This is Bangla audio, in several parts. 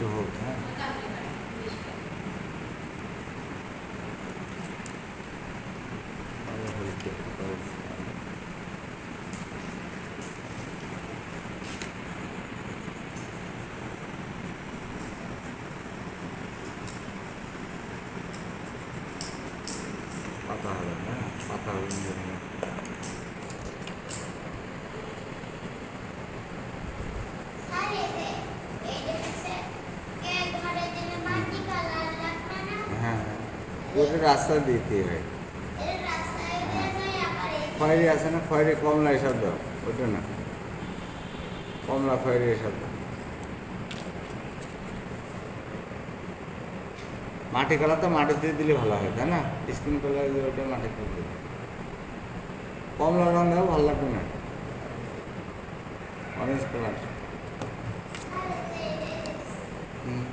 একটু হোক, হ্যাঁ। ভালো হয়েছে, ভালো হয়েছে। পাতা হবে না, পাতা হবে না। হ্যাঁ, ওটা রাস্তা দিতে হয়। খয়েরি আছে না, খয়েরি কমলা এসব দাও, ওটা না, কমলা খয়েরি এসব দাও। মাটি কালার তো মাটিতে দিলে ভালো হয়, তাই না? স্কিন কালার ওটা মাটিতে দিলে কমলা রঙ দাও, ভালো লাগবে না। Orange colour. হুম,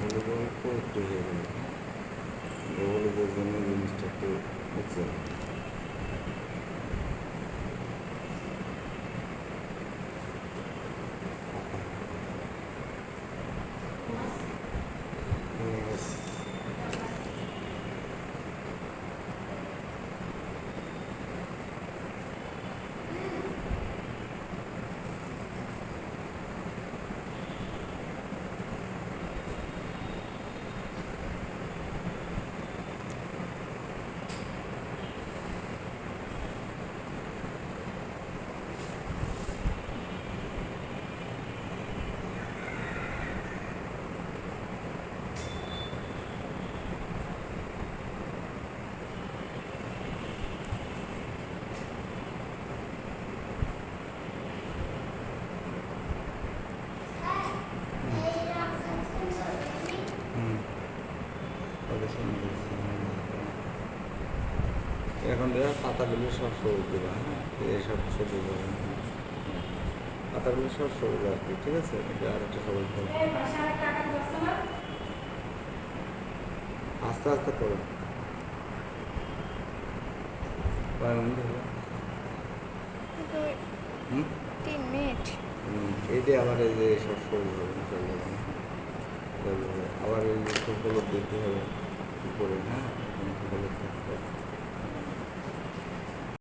হলুদ রঙ তো একটু হয়ে গেল, হলুদের জন্য জিনিসটা একটু হচ্ছে। এখন দেওয়া পাতাগুলো সব সবুজ দেবা, হ্যাঁ, এসব সবুজ হবে, পাতাগুলো সব সবুজ আর কি, ঠিক আছে? এটা আর একটা সবুজ হবে, আস্তে আস্তে করো। কয় মিনিট হলো? 3 মিনিট। এইটা আবার এই যে সব সবুজ হবে, চলে যাবে, আবার এই যে হলুদ দিতে হবে উপরে, হ্যাঁ, হলুদ থাকতে হবে।